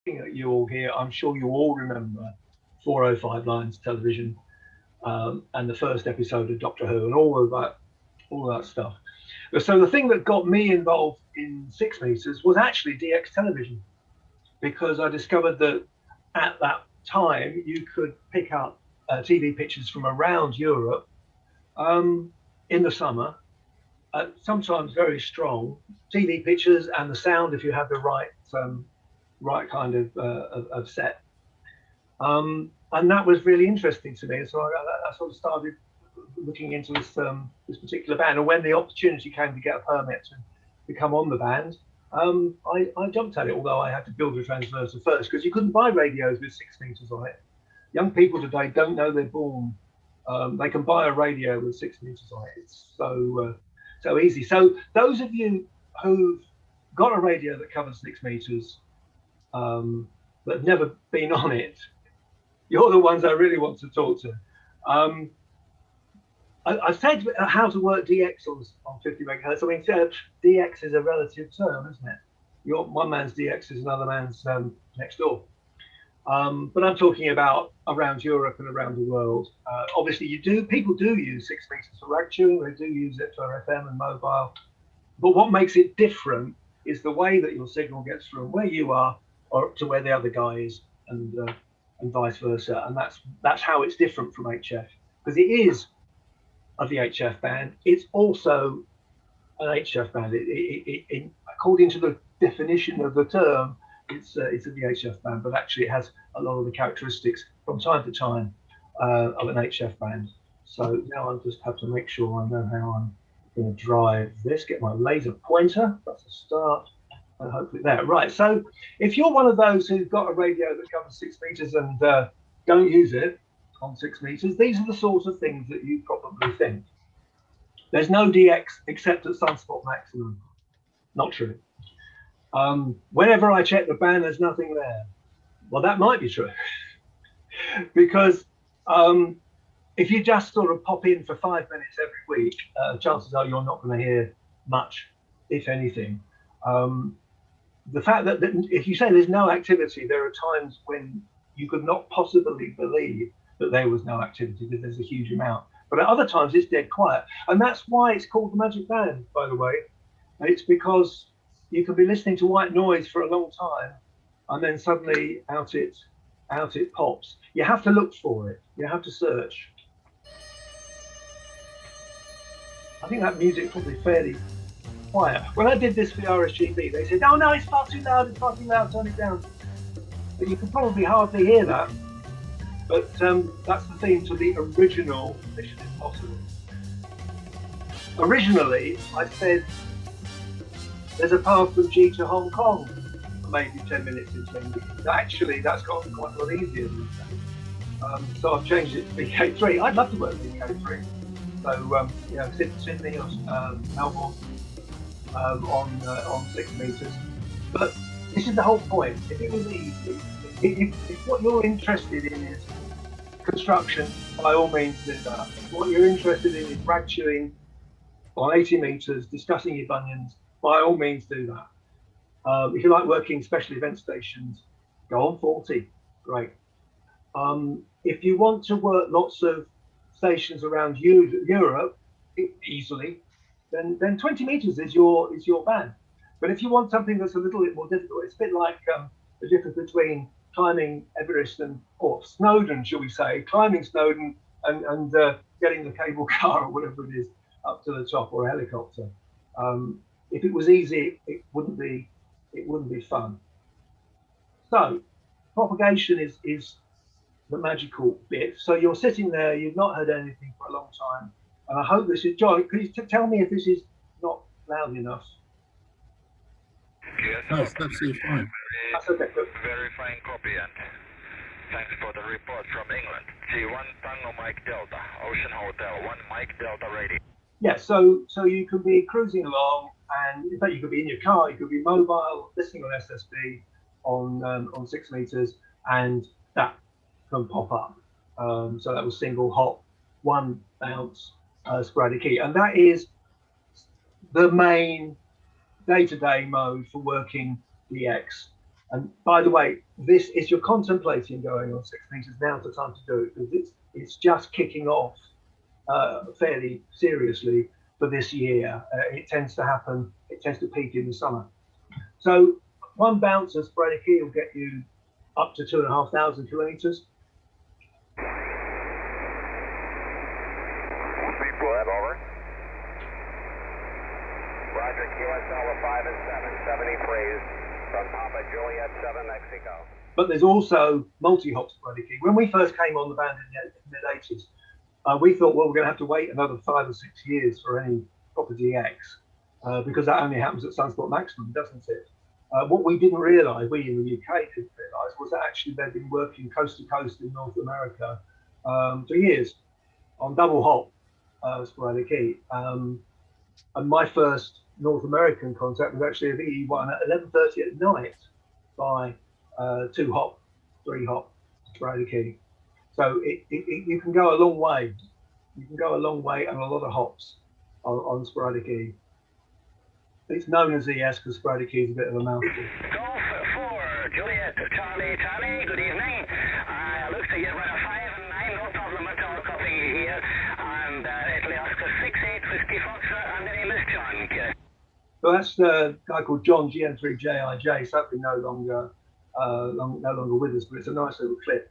looking at you all here, I'm sure you all remember 405 Lines television and the first episode of Doctor Who and all of that stuff. So the thing that got me involved in 6 Meters was actually DX television, because I discovered that at that time you could pick up TV pictures from around Europe in the summer, sometimes very strong TV pictures, and the sound, if you have the right kind of set. And that was really interesting to me. So I sort of started looking into this particular band. And when the opportunity came to get a permit to become on the band, I jumped at it, although I had to build a transverser first, because you couldn't buy radios with 6 meters on it. Young people today don't know they're born. They can buy a radio with 6 meters on it. It's so easy. So those of you who've got a radio that covers 6 meters, but have never been on it, you're the ones I really want to talk to. I said how to work DX on 50 megahertz. I mean, DX is a relative term, isn't it? One man's DX is another man's next door. But I'm talking about around Europe and around the world. Obviously, people do use 6 meters for rag tuning. They do use it for FM and mobile. But what makes it different is the way that your signal gets from where you are or to where the other guy is, and vice versa. And that's how it's different from HF, because it is a VHF band. It's also an HF band. According to the definition of the term, it's a VHF band, but actually it has a lot of the characteristics from time to time of an HF band. So now I just have to make sure I know how I'm going to drive this, get my laser pointer. That's a start. And hopefully there. Right. So if you're one of those who's got a radio that covers 6 meters and don't use it on 6 meters, these are the sorts of things that you probably think. There's no DX except at sunspot maximum. Not true. Whenever I check the band, there's nothing there. Well, that might be true. Because if you just sort of pop in for 5 minutes every week, chances are you're not going to hear much, if anything. The fact that if you say there's no activity, there are times when you could not possibly believe that there was no activity, because there's a huge amount. But at other times it's dead quiet. And that's why it's called the magic band, by the way. It's because you can be listening to white noise for a long time, and then suddenly out it pops. You have to look for it. You have to search. I think that music's probably fairly quiet. When I did this for the RSGB, they said, "Oh no, it's far too loud. It's far too loud. Turn it down." But you can probably hardly hear that. But that's the theme to the original Mission Impossible. Originally, I said there's a path from G to Hong Kong, maybe 10 minutes into it. Actually, that's gotten quite a lot easier than that. So I've changed it to VK3. I'd love to work with VK3. So, Sydney or Melbourne on 6 meters. But this is the whole point. If it was easy, if what you're interested in is construction, by all means do that. If what you're interested in is rag chewing on 80 meters, discussing your bunions, by all means do that. If you like working special event stations, go on 40, great. If you want to work lots of stations around Europe easily, then 20 meters is your band. But if you want something that's a little bit more difficult, it's a bit like the difference between climbing Everest or Snowdon, shall we say, climbing Snowdon and getting the cable car or whatever it is up to the top, or a helicopter. If it was easy, it wouldn't be fun. So propagation is the magical bit. So you're sitting there, you've not heard anything for a long time, and I hope this is John. Could you tell me if this is not loud enough? Yes, no, it's absolutely fine. That's okay. Very fine copy, and thanks for the report from England. G1 Tango Mike Delta, Ocean Hotel, 1 Mike Delta ready. Yeah, so you could be cruising along, and in fact you could be in your car, you could be mobile, listening on SSB on 6 meters, and that can pop up. So that was single hop, 1 bounce, sporadic key, and that is the main day-to-day mode for working DX. And by the way, this is you're contemplating going on 6 meters, now's the time to do it, because it's just kicking off fairly seriously for this year. It tends to happen, it tends to peak in the summer. So one bounce of sporadic E will get you up to 2,500 kilometers. Go ahead, over. Roger, QSL 5 and 7, 70 praise from Papa Juliet 7, Mexico. But there's also multi-hop sporadic E. When we first came on the band in the mid-80s, we thought, well, we're going to have to wait another 5 or 6 years for any proper DX, because that only happens at Sunspot Maximum, doesn't it? What we didn't realise, we in the UK didn't realise, was that actually they've been working coast to coast in North America for years on double hop sporadic E. And my first North American contact was actually a VE1 at 11:30 at night by 2 hop, 3 hop sporadic E. So you can go a long way. You can go a long way and a lot of hops on sporadic E. It's known as ES because sporadic E is a bit of a mouthful. Golf 4, Juliet, Charlie, good evening. Looks to get about 5 and 9, no problem at all, copying you here. And Italy Oscar 68, Whiskey Foxtrot, and the name is John. So that's the guy called John GN3JIJ, sadly no longer with us, but it's a nice little clip.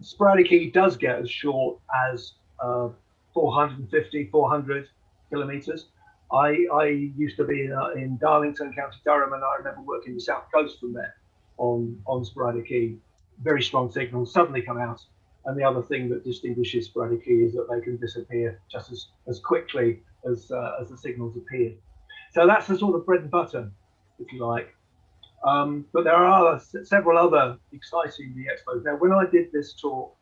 Sporadic E does get as short as 450, 400 kilometers. I used to be in Darlington, County Durham, and I remember working the south coast from there on sporadic E. Very strong signals suddenly come out, and the other thing that distinguishes sporadic E is that they can disappear just as quickly as the signals appear. So that's the sort of bread and butter, if you like. But there are several other exciting expos. Now, when I did this talk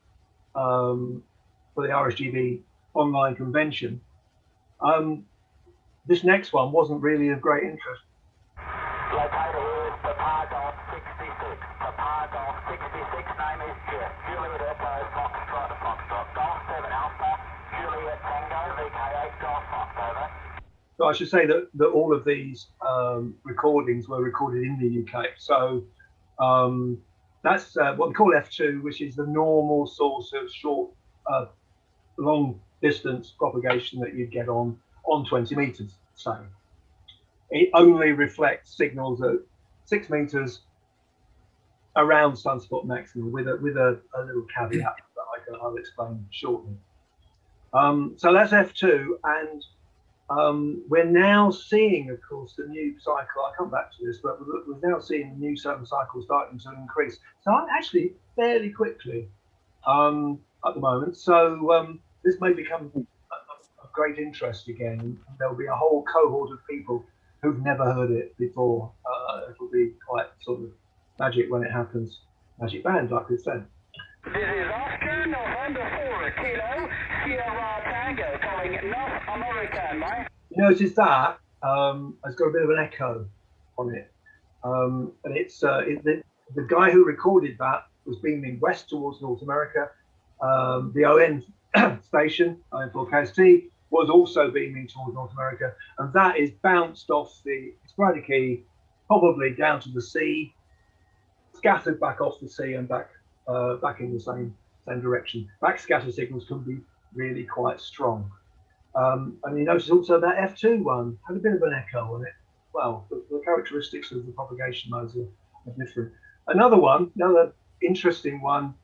for the RSGB online convention, this next one wasn't really of great interest. Located is Papa Golf 66. Papa Golf 66, name is Jeff. Juliet Echo Foxtrot, Golf 7 Alpha, Juliet Tango, VK8 Golf Fox, over. So I should say that all of these recordings were recorded in the UK. So that's what we call F2, which is the normal source of short, long distance propagation that you'd get on 20 meters. So it only reflects signals at 6 meters around sunspot maximum with a little caveat that I'll explain shortly. So that's F2, and we're now seeing, of course, the new cycle. I'll come back to this, but we're now seeing the new southern cycle starting to increase. So actually fairly quickly at the moment. So this may become of great interest again. And there'll be a whole cohort of people who've never heard it before. It'll be quite sort of magic when it happens. Magic band, like we said. This is Oscar, November 4, Kilo, Sierra Tango, calling North America, right? You notice that it's got a bit of an echo on it. And it's the guy who recorded that was beaming west towards North America. The ON station, ON4KST, was also beaming towards North America. And that is bounced off the sporadic E, probably down to the sea, scattered back off the sea and back in the same direction. Backscatter signals can be really quite strong. And you notice also that F2 one had a bit of an echo on it. Well, the characteristics of the propagation modes are different. Another interesting one,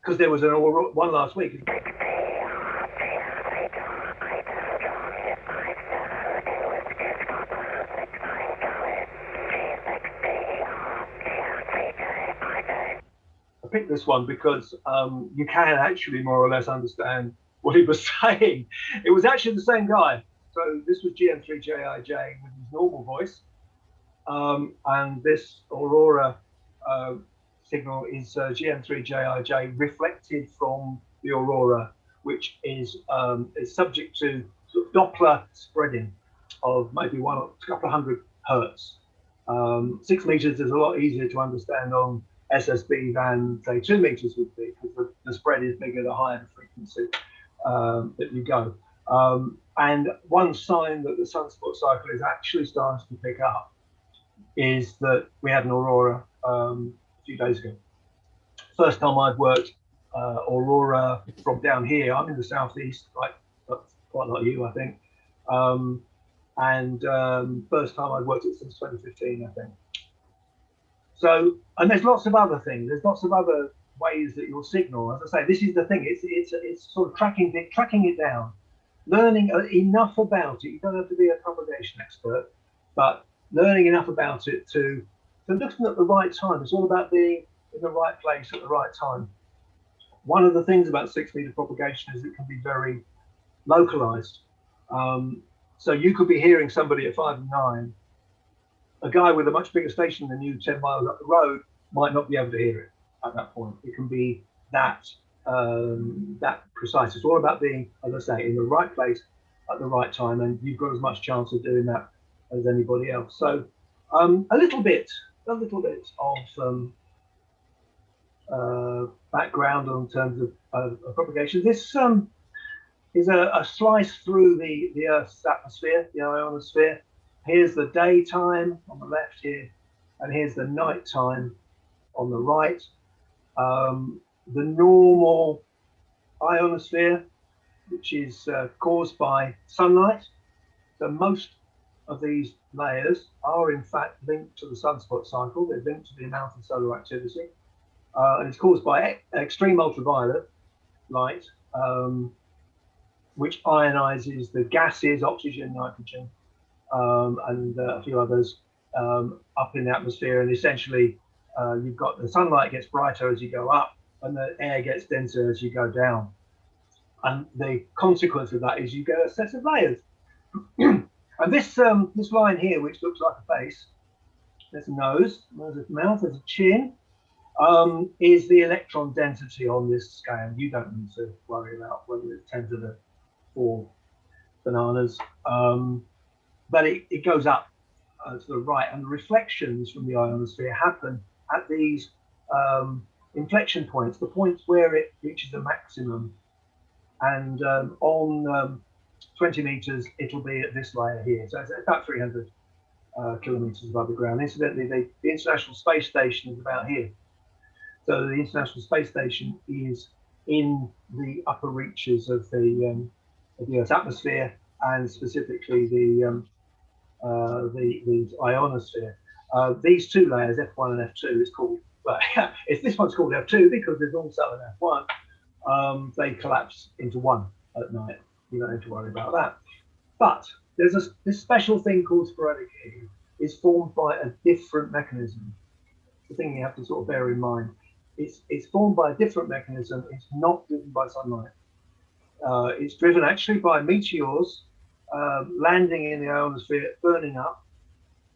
because there was one last week. I picked this one because you can actually more or less understand what he was saying. It was actually the same guy. So this was GM3JIJ with his normal voice. And this Aurora signal is GM3JIJ reflected from the Aurora, which is subject to sort of Doppler spreading of maybe a couple of hundred hertz. 6 meters is a lot easier to understand on SSB than say 2 meters would be, because the spread is bigger the higher the frequency that you go. And one sign that the sunspot cycle is actually starting to pick up is that we had an aurora a few days ago. First time I've worked aurora from down here. I'm in the southeast, like quite like you, I think. First time I've worked it since 2015, I think. So, and there's lots of other things. There's lots of other ways that you'll signal. As I say, this is the thing. It's sort of tracking it down, learning enough about it. You don't have to be a propagation expert, but learning enough about it to looking at the right time. It's all about being in the right place at the right time. One of the things about 6 metre propagation is it can be very localized. So you could be hearing somebody at 5 and 9. A guy with a much bigger station than you 10 miles up the road might not be able to hear it at that point. It can be that precise. It's all about being, as I say, in the right place at the right time, and you've got as much chance of doing that as anybody else. So a little bit of background in terms of propagation. This is a slice through the Earth's atmosphere, the ionosphere. Here's the daytime on the left here, and here's the nighttime on the right. The normal ionosphere, which is caused by sunlight. So most of these layers are in fact linked to the sunspot cycle. They're linked to the amount of solar activity, and it's caused by extreme ultraviolet light, which ionizes the gases, oxygen, nitrogen, and a few others up in the atmosphere. And essentially, you've got the sunlight gets brighter as you go up, and the air gets denser as you go down. And the consequence of that is you get a set of layers. And this line here, which looks like a face, there's a nose, there's a mouth, there's a chin, is the electron density on this scale. You don't need to worry about whether it's 10 to the 4 bananas, but it goes up to the right, and the reflections from the ionosphere happen at these inflection points, the points where it reaches a maximum. And on 20 meters, it'll be at this layer here. So it's about 300 kilometers above the ground. Incidentally, the International Space Station is about here. So the International Space Station is in the upper reaches of the Earth's atmosphere, and specifically the ionosphere. These two layers, F1 and F2, is called. Well, this one's called F2 because there's also an F1. They collapse into one at night. You don't need to worry about that. But there's this special thing called sporadic heat is formed by a different mechanism. The thing you have to sort of bear in mind. It's formed by a different mechanism. It's not driven by sunlight. It's driven actually by meteors landing in the ionosphere, burning up.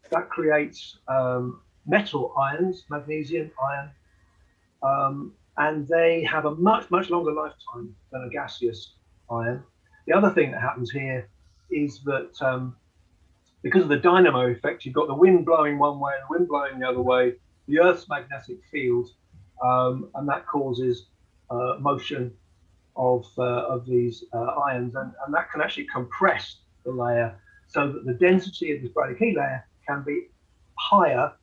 That creates metal ions, magnesium ion, and they have a much longer lifetime than a gaseous ion. The other thing that happens here is that because of the dynamo effect, you've got the wind blowing one way and the wind blowing the other way, the Earth's magnetic field, and that causes motion of these ions, and that can actually compress the layer so that the density of the sporadic heat layer can be higher,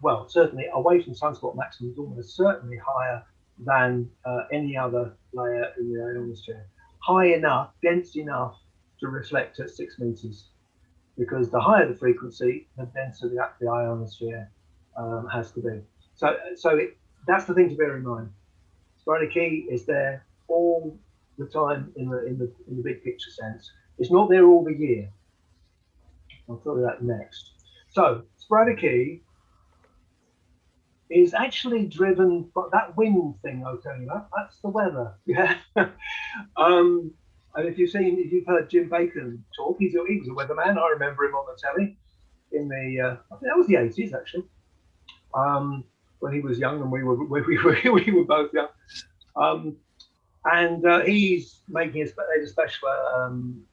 well, certainly away from sunspot maximums, almost certainly higher than any other layer in the ionosphere. High enough, dense enough to reflect at 6 meters, because the higher the frequency, the denser the ionosphere has to be. So that's the thing to bear in mind. Sporadic heat is there all the time in the big picture sense. It's not there all the year. I'll tell you that next. So sporadic heat is actually driven by that wind thing I was telling you about. That's the weather. Yeah. And if you've heard Jim Bacon talk, he was a weatherman. I remember him on the telly in the I think that was the 80s actually, when he was young and we were both young. And he's making a special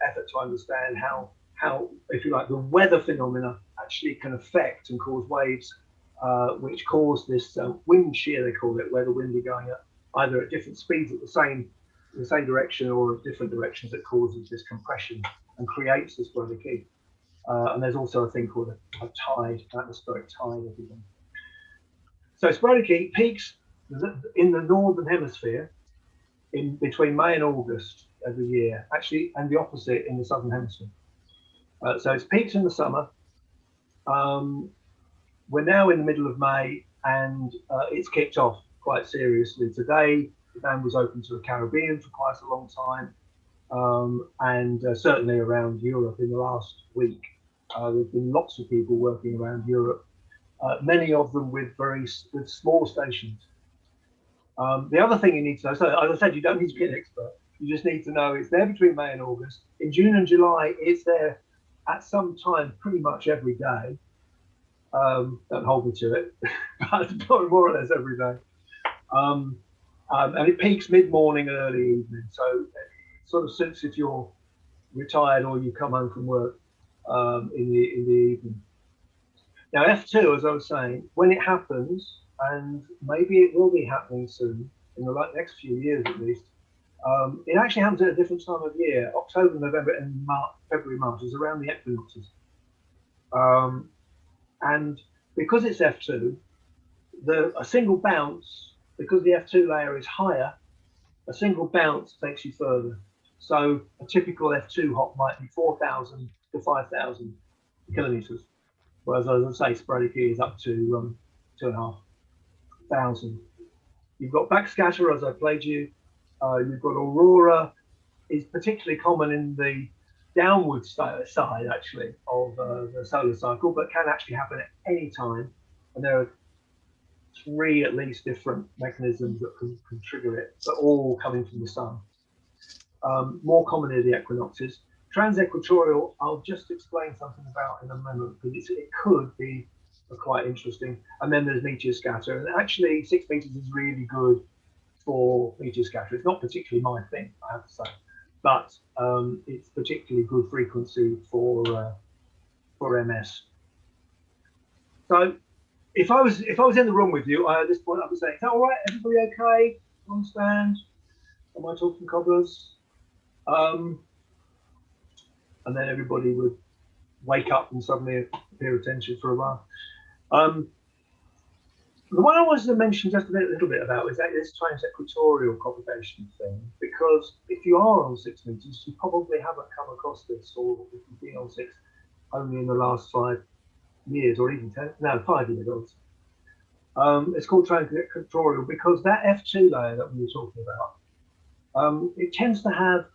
effort to understand how, if you like, the weather phenomena actually can affect and cause waves, which cause this wind shear, they call it, where the wind is going up either at different speeds at the same direction or at different directions, that causes this compression and creates this sporadic heat. And there's also a thing called a tide, atmospheric tide every day. So sporadic heat peaks in the northern hemisphere in between May and August every year, actually, and the opposite in the southern hemisphere. So it's peaks in the summer. We're now in the middle of May, and it's kicked off quite seriously. Today, the band was open to the Caribbean for quite a long time, and certainly around Europe in the last week. There's been lots of people working around Europe, many of them with small stations. The other thing you need to know, so as I said, you don't need to be an expert. You just need to know it's there between May and August. In June and July, it's there at some time pretty much every day. Don't hold me to it, but more or less every day. And it peaks mid-morning and early evening. So it sort of suits if you're retired or you come home from work in the evening. Now, F2, as I was saying, when it happens, and maybe it will be happening soon, in the next few years at least, it actually happens at a different time of year. October, November, and February, March is around the equinoxes. And because it's F2, a single bounce, because the F2 layer is higher, a single bounce takes you further. So a typical F2 hop might be 4,000 to 5,000 kilometers. Whereas, as I say, sporadic heat is up to 2,500. You've got backscatter, as I played you. You've got aurora, is particularly common in the downward side, actually, of the solar cycle, but can actually happen at any time. And there are 3 at least different mechanisms that can trigger it, but all coming from the sun. More common near the equinoxes. Trans-equatorial, I'll just explain something about in a moment, because it could be quite interesting. And then there's Meteor Scatter, and actually 6 meters is really good for Meteor Scatter. It's not particularly my thing, I have to say, but it's particularly good frequency for MS. So if I was in the room with you, at this point I would say, is that all right? Everybody okay? Understand? Am I talking cobblers? And then everybody would wake up and suddenly appear attention for a while. The one I wanted to mention just a little bit about is this trans-equatorial propagation thing, because if you are on 6 meters, you probably haven't come across this, or if you've been on 6 only in the last 5 years, or even 10, no, 5 years old. It's called trans-equatorial because that F2 layer that we were talking about, it tends to have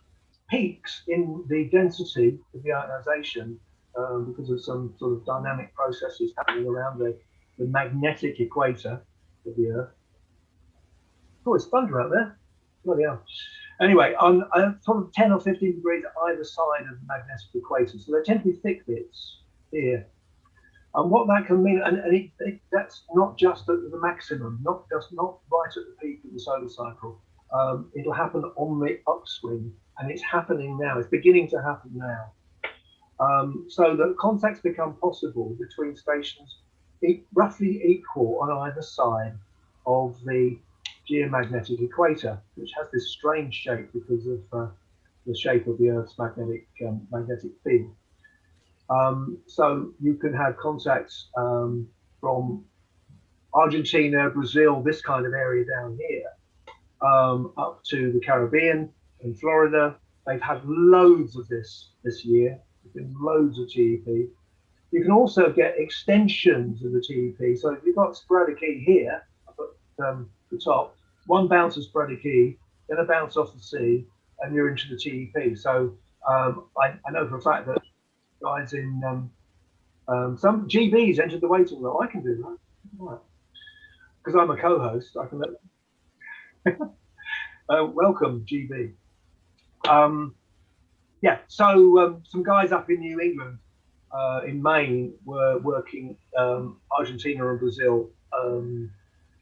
peaks in the density of the ionization because of some sort of dynamic processes happening around the magnetic equator of the Earth. Oh, it's thunder out there. Bloody hell. Anyway, on sort of 10 or 15 degrees either side of the magnetic equator. So there tend to be thick bits here. And what that can mean, and that's not just at the maximum, not right at the peak of the solar cycle. It'll happen on the upswing, and it's happening now. It's beginning to happen now. So that contacts become possible between stations roughly equal on either side of the geomagnetic equator, which has this strange shape because of the shape of the Earth's magnetic field. So you can have contacts from Argentina, Brazil, this kind of area down here, up to the Caribbean and Florida. They've had loads of this year. There's been loads of TEP. You can also get extensions of the TEP. So if you've got sporadic E here, up at the top, one bounce of sporadic E, then a bounce off the sea, and you're into the TEP. So I know for a fact that guys in some GBs entered the waiting room. I can do that because I'm a co-host. I can let welcome GB. Yeah, so some guys up in New England, in Maine, were working Argentina and Brazil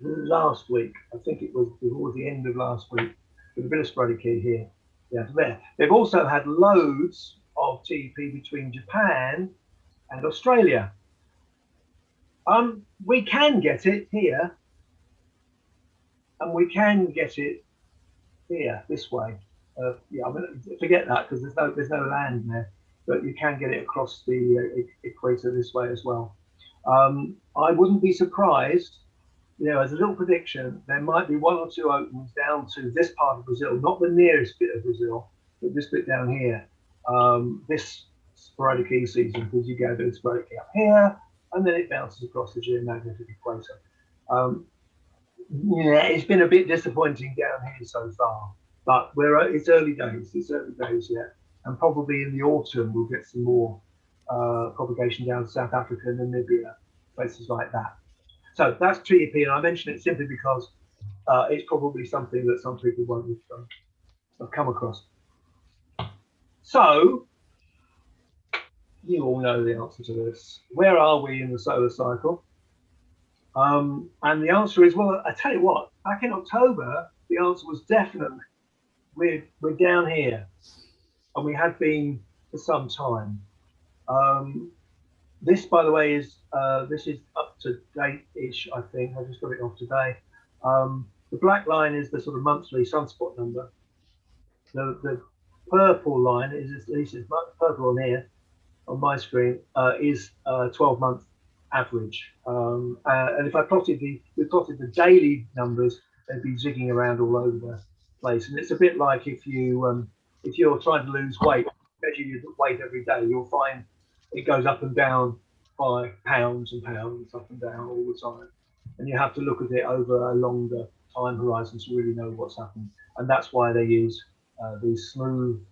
last week. I think it was towards the end of last week, with a bit of sporadic here. Yeah, there. They've also had loads of TEP between Japan and Australia. We can get it here, and we can get it here this way. Yeah, I'm gonna forget that because there's no land there. but you can get it across the equator this way as well. I wouldn't be surprised, you know, as a little prediction, there might be 1 or 2 openings down to this part of Brazil, not the nearest bit of Brazil, but this bit down here. This sporadic E season, because you go sporadically up here, and then it bounces across the geomagnetic equator. Yeah, it's been a bit disappointing down here so far, but it's early days. It's early days yet, and probably in the autumn we'll get some more propagation down to South Africa, Namibia, places like that. So that's TEP, and I mention it simply because it's probably something that some people won't have come across. So you all know the answer to this. Where are we in the solar cycle? And the answer is, well, I tell you what, back in October, the answer was definitely, we're down here, and we have been for some time. This, by the way, is this is up to date-ish, I think. I just got it off today. The black line is the sort of monthly sunspot number. The purple line is, at least it's purple on here, on my screen, is 12-month average. And if I plotted the daily numbers, they'd be zigging around all over the place. And it's a bit like if you're trying to lose weight, measure your weight every day, you'll find it goes up and down by pounds and pounds, up and down all the time. And you have to look at it over a longer time horizon to really know what's happening. And that's why they use these smooth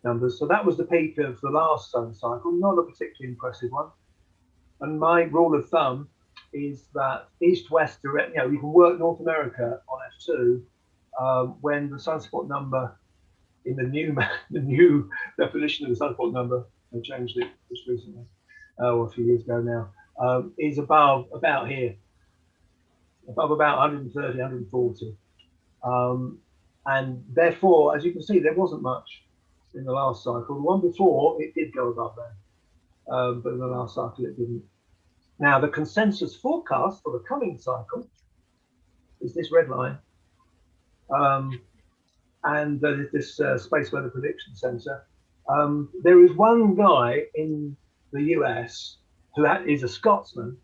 numbers. So that was the peak of the last sun cycle, not a particularly impressive one. And my rule of thumb is that east-west direct, you know, you can work North America on F2 when the sunspot number in the new definition of the sunspot number, they changed it just recently, or a few years ago now, is about here, above about 130, 140. And therefore, as you can see, there wasn't much in the last cycle. The one before, it did go above there. But in the last cycle it didn't. Now the consensus forecast for the coming cycle is this red line, and this Space Weather Prediction Center. There is one guy in the US who is a Scotsman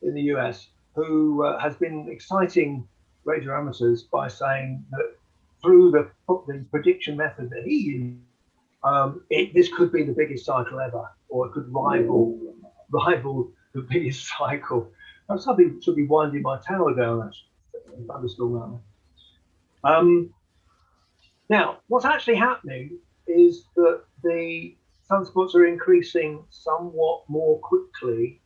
in the US who has been exciting radio amateurs by saying that through the prediction method that he used, this could be the biggest cycle ever, or it could rival the biggest cycle. Perhaps something should be winding my tower down, actually. Thunderstorm out there. Now, what's actually happening is that the sunspots are increasing somewhat more quickly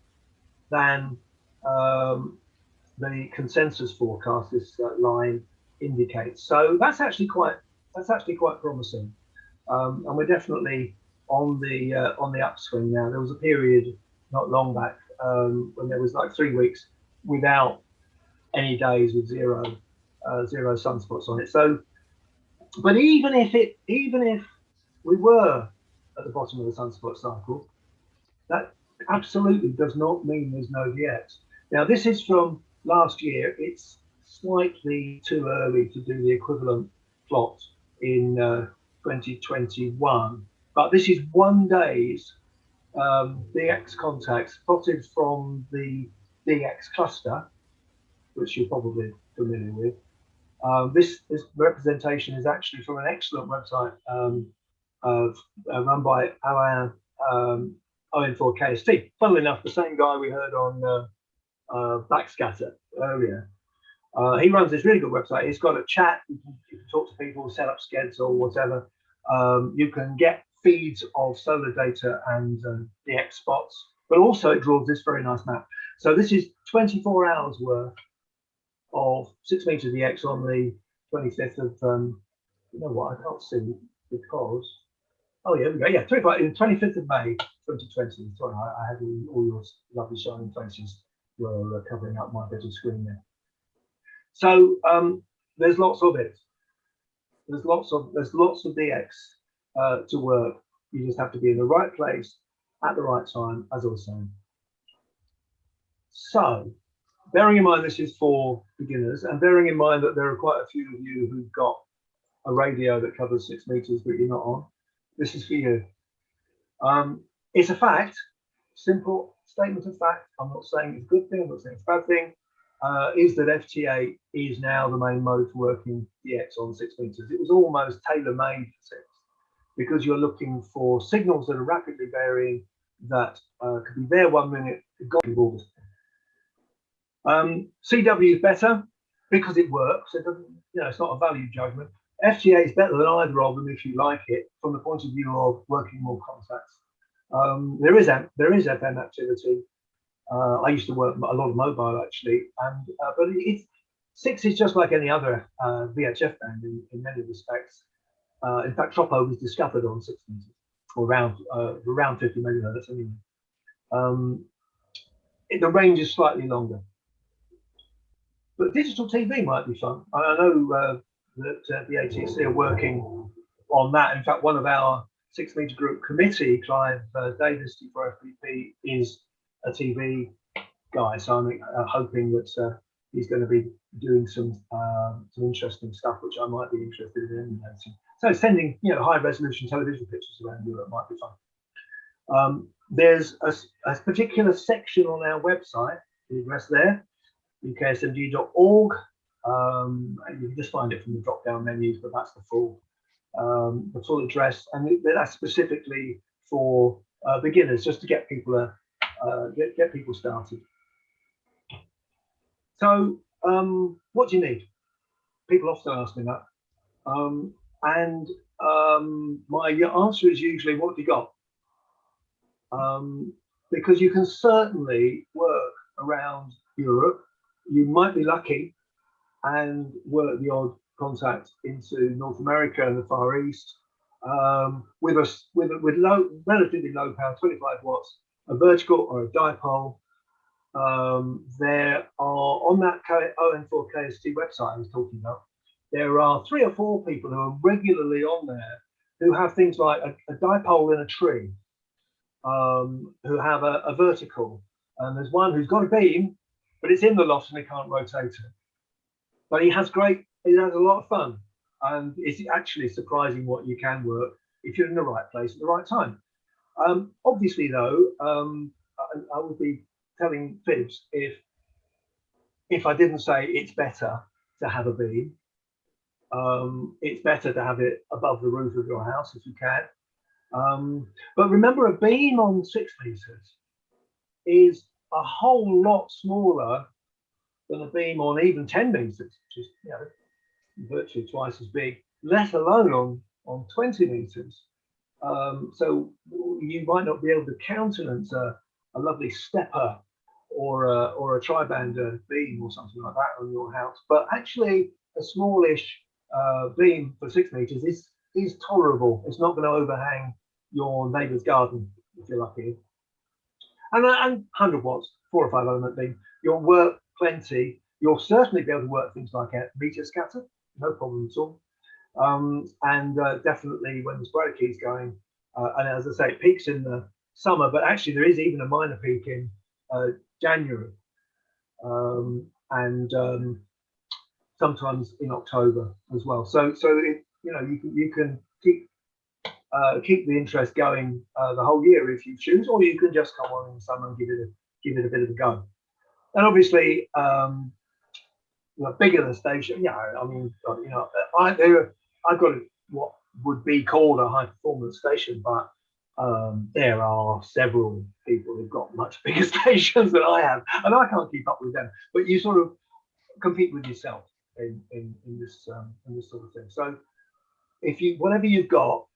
than the consensus forecast, this line indicates. So that's actually quite promising. And we're definitely on the upswing now. There was a period not long back when there was like 3 weeks without any days with zero sunspots on it. So, but even if we were at the bottom of the sunspot cycle, that absolutely does not mean there's no VX. Now this is from last year. It's slightly too early to do the equivalent plot in 2021, but this is 1 day's DX contacts plotted from the DX cluster, which you're probably familiar with. This representation is actually from an excellent website run by Alain ON4KST. Funnily enough, the same guy we heard on Backscatter earlier. He runs this really good website. He's got a chat. You can talk to people, set up skids or whatever. You can get feeds of solar data and DX spots, but also it draws this very nice map. So this is 24 hours worth of 6 meter DX on the 25th of, you know what, I can't see because, oh yeah, we go, yeah, 25th of May 2020. Sorry, I had all your lovely shining faces were covering up my bit of screen there. So there's lots of it. There's lots of DX to work. You just have to be in the right place at the right time, as I was saying. So, bearing in mind this is for beginners, and bearing in mind that there are quite a few of you who've got a radio that covers 6 meters but you're not on, this is for you. It's a fact, simple statement of fact. I'm not saying it's a good thing, I'm not saying it's a bad thing. Is that FTA is now the main mode for working DX on 6 meters. It was almost tailor-made for 6 because you're looking for signals that are rapidly varying that could be there 1 minute, gone in August. CW is better because it works. It doesn't, it's not a value judgment. FTA is better than either of them if you like it from the point of view of working more contacts. There is FM activity. I used to work a lot of mobile actually, and but it's 6 is just like any other VHF band in many respects. In fact, Tropo was discovered on 6 meters, or around 50 megahertz anyway. The range is slightly longer, but digital TV might be fun. I know that the ATC are working on that. In fact, one of our 6 Metre Group committee, Clive Davis, G4IFX, is a TV guy, so I'm hoping that he's going to be doing some interesting stuff, which I might be interested in. So sending high resolution television pictures around Europe might be fun. There's a particular section on our website, the address there, uksmg.org. You can just find it from the drop-down menus, but that's the full address, and that's specifically for beginners, just to get people get people started. So, what do you need? People often ask me that, my answer is usually, what have you got? Because you can certainly work around Europe. You might be lucky and work the odd contact into North America and the Far East with relatively low power, 25 watts, a vertical or a dipole. There are, on that ON4 KST website I was talking about, there are 3 or 4 people who are regularly on there who have things like a dipole in a tree, who have a vertical, and there's one who's got a beam, but it's in the loft and they can't rotate it. But he has a lot of fun, and it's actually surprising what you can work if you're in the right place at the right time. Obviously, though, I would be telling fibs if I didn't say it's better to have a beam. It's better to have it above the roof of your house if you can. But remember, a beam on 6 meters is a whole lot smaller than a beam on even 10 meters, which is virtually twice as big, let alone on 20 meters. So you might not be able to countenance a lovely stepper or a tri-band beam or something like that on your house, but actually a smallish beam for 6 meters is tolerable. It's not going to overhang your neighbour's garden if you're lucky. And 100 watts, 4 or 5 element beam, you'll work plenty. You'll certainly be able to work things like a Meteor Scatter, no problem at all. Definitely when the spreader key's going, and as I say, it peaks in the summer, but actually there is even a minor peak in January, sometimes in October as well. So you can keep the interest going the whole year if you choose, or you can just come on in the summer and give it a bit of a go. And obviously, bigger the station. I mean, I've got what would be called a high performance station, but there are several people who've got much bigger stations than I have, and I can't keep up with them. But you sort of compete with yourself in this sort of thing. So whatever you've got,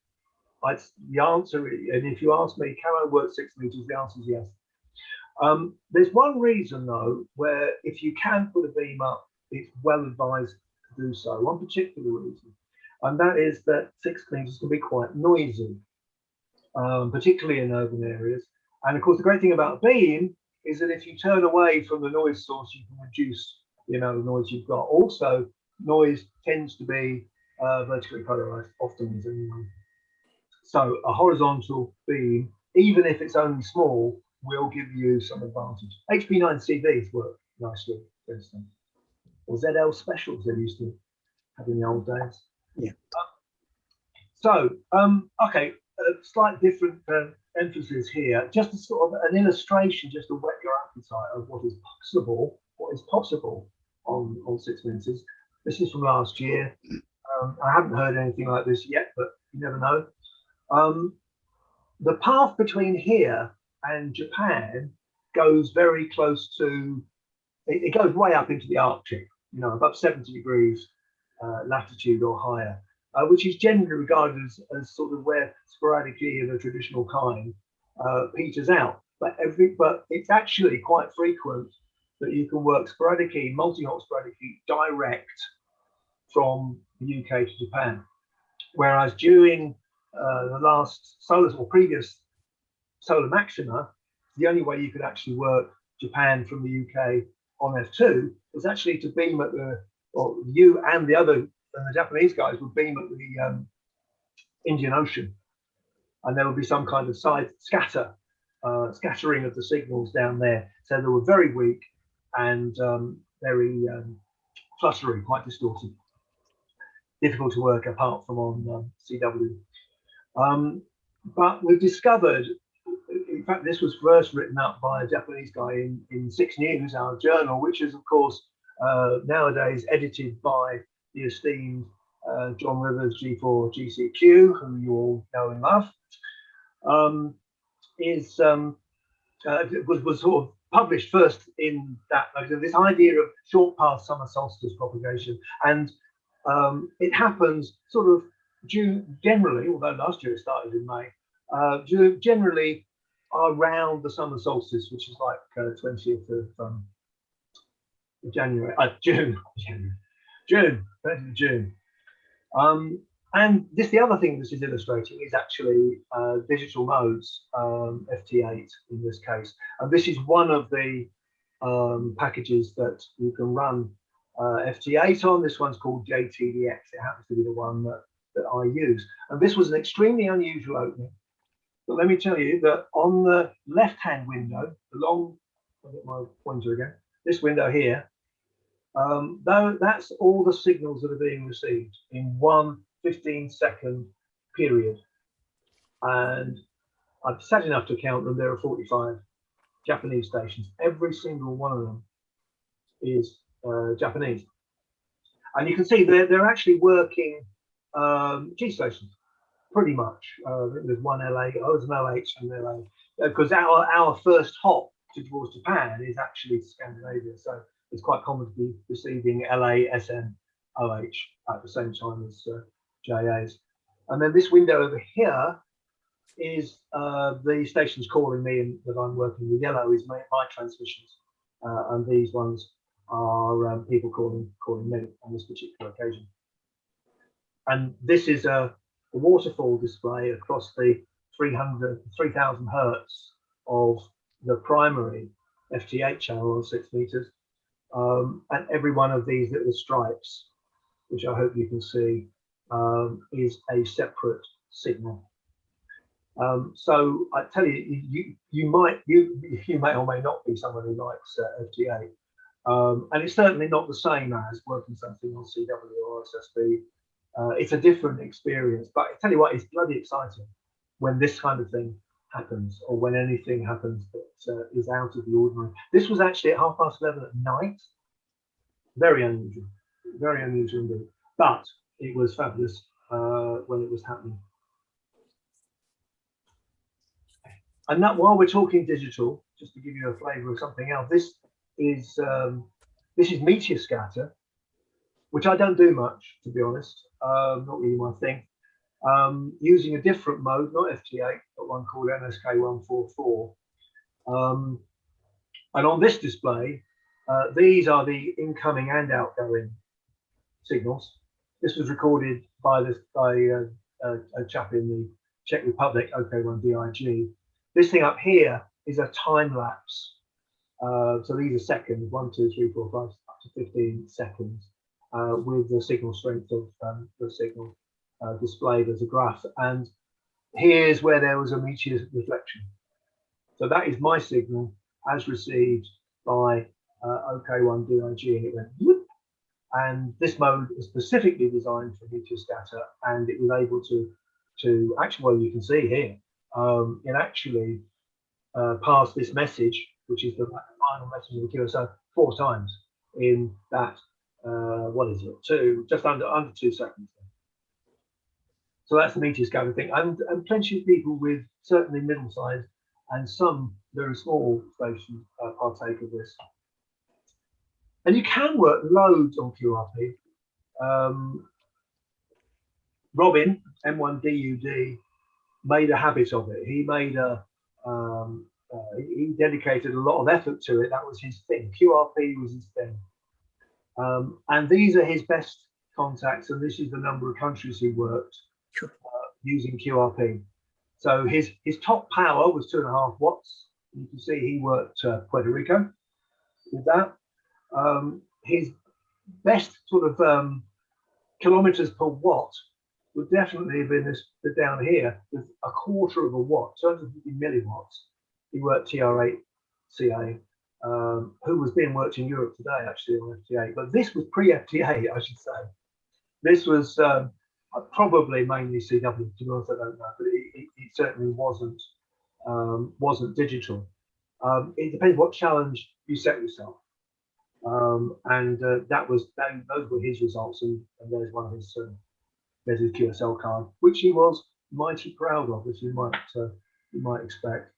the answer is, and if you ask me, can I work 6 meters? The answer is yes. There's one reason though, where if you can put a beam up, it's well advised to do so. One particular reason, and that is that 6 meters can be quite noisy, particularly in urban areas. And of course, the great thing about a beam is that if you turn away from the noise source, you can reduce the amount of noise you've got. Also, noise tends to be vertically polarized, often is anyway. So a horizontal beam, even if it's only small, will give you some advantage. HP9CVs work nicely, for instance, or ZL specials they used to have in the old days. Yeah. Okay, slight different emphasis here, just a sort of an illustration, just to whet your appetite of what is possible on 6 meters. This is from last year. I haven't heard anything like this yet, but you never know. The path between here and Japan goes very close to, it goes way up into the Arctic, you know, above 70 degrees latitude or higher, which is generally regarded as sort of where sporadic G of a traditional kind peters out. But it's actually quite frequent that you can work sporadic E, multi-hot sporadic E direct from the UK to Japan. Whereas during the last previous solar maxima, the only way you could actually work Japan from the UK on F2 was actually to beam at you and the Japanese guys would beam at the Indian Ocean, and there would be some kind of side scattering of the signals down there. So they were very weak and very fluttery, quite distorted, difficult to work apart from on CW. But we discovered, in fact, this was first written up by a Japanese guy in 6 News, our journal, which is, of course, nowadays edited by the esteemed John Rivers G4GCQ, who you all know and love, was sort of published first in that, this idea of short path summer solstice propagation. And it happens sort of generally, although last year it started in May, generally around the summer solstice, which is like 20th of January, June, 20th of June. And the other thing this is illustrating is actually digital modes, FT8 in this case. And this is one of the packages that you can run FT8 on. This one's called JTDX. It happens to be the one that I use. And this was an extremely unusual opening. But let me tell you that on the left-hand window, I'll get my pointer again, this window here, though that's all the signals that are being received in one 15-second period. And I've sad enough to count them. There are 45 Japanese stations. Every single one of them is Japanese. And you can see they're actually working G stations, pretty much. There's one LA, there's an OH and LA, because our first hop towards Japan is actually Scandinavia. So it's quite common to be receiving LA, SM, OH at the same time as JAs. And then this window over here is the stations calling me and that I'm working with. Yellow is my transmissions, and these ones are people calling me on this particular occasion. And this is a waterfall display across the 3,000 hertz of the primary FT8 channel on 6 meters. And every one of these little stripes, which I hope you can see, is a separate signal. So I tell you, you may or may not be someone who likes FT8, and it's certainly not the same as working something on CW or SSB. It's a different experience, but I tell you what, it's bloody exciting when this kind of thing happens, or when anything happens that is out of the ordinary. This was actually at 11:30 at night. Very unusual indeed, but it was fabulous when it was happening. And that, while we're talking digital, just to give you a flavour of something else, this is Meteor Scatter, which I don't do much, to be honest. Not really my thing. Using a different mode, not FT8, but one called MSK144. And on this display, these are the incoming and outgoing signals. This was recorded by a chap in the Czech Republic, OK1DIG. This thing up here is a time lapse. So these are seconds, 1, 2, 3, 4, 5, up to 15 seconds, with the signal strength of the signal displayed as a graph. And here's where there was a meteor reflection. So that is my signal as received by OK1DIG, and it went whoop. And this mode is specifically designed for Meteor Scatter, and it was able to actually, well, you can see here, it actually passed this message, which is the final message of the QSO, 4 times in that, what is it, just under 2 seconds. So that's the Meteor Scatter thing, and plenty of people with certainly middle-sized and some very small stations partake of this. And you can work loads on QRP. Robin, M1DUD, made a habit of it. He made he dedicated a lot of effort to it. That was his thing. QRP was his thing. And these are his best contacts, and this is the number of countries he worked using QRP. So his top power was 2.5 watts. You can see he worked Puerto Rico with that. His best sort of kilometers per watt would definitely have been this down here with 1/4 of a watt, 250 milliwatts. He worked TR8CA, who was being worked in Europe today actually on FT8, but this was pre-FT8, I should say. This was probably mainly CW, to be honest, I don't know, but it certainly wasn't digital. It depends what challenge you set yourself. Those were his results, and there's one of his there's his QSL card, which he was mighty proud of, as you might expect.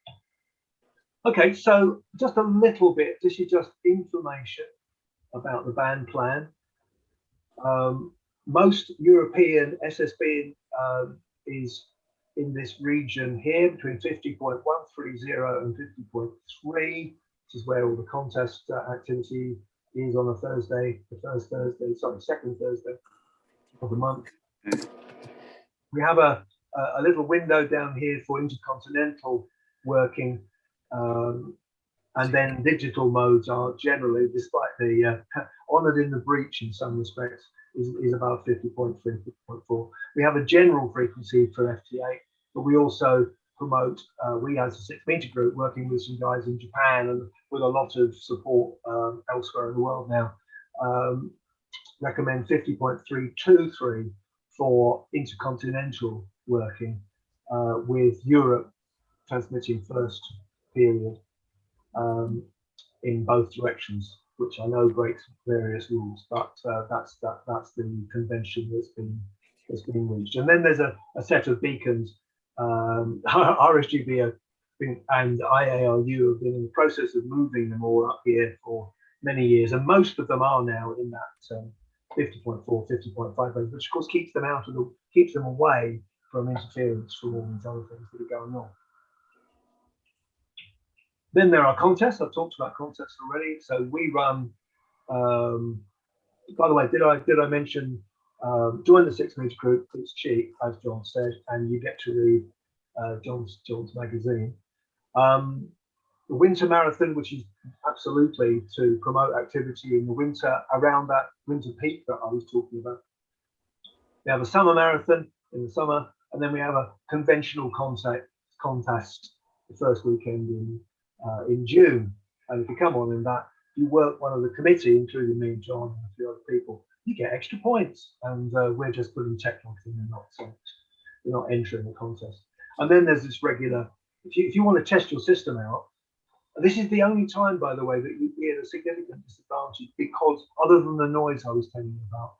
Okay, so just a little bit. This is just information about the band plan. Most European SSB is in this region here between 50.130 and 50.3. This is where all the contest activity is on a Thursday, second Thursday of the month. We have a little window down here for intercontinental working, and then digital modes are generally, despite the honoured in the breach in some respects, is about 50.3, 50.4. We have a general frequency for FT8, but we also promote, we as a 6 Metre Group, working with some guys in Japan and with a lot of support elsewhere in the world now, recommend 50.323 for intercontinental working, with Europe transmitting first period in both directions, which I know breaks various rules, but that's the convention that's been reached. And then there's a set of beacons. RSGB and IARU have been in the process of moving them all up here for many years, and most of them are now in that 50.4, 50.5 range, which of course keeps them away from interference from all these other things that are going on. Then there are contests. I've talked about contests already. So we run. By the way, did I mention join the 6 Metre Group? It's cheap, as John said, and you get to read John's magazine. The winter marathon, which is absolutely to promote activity in the winter around that winter peak that I was talking about. We have a summer marathon in the summer, and then we have a conventional contest the first weekend in June. And if you come on in that, you work one of the committee, including me and John and a few other people, you get extra points. And we're just putting tech logs in, you're not entering the contest. And then there's this regular, if you want to test your system out, this is the only time, by the way, that you'd be at a significant disadvantage, because other than the noise I was telling you about,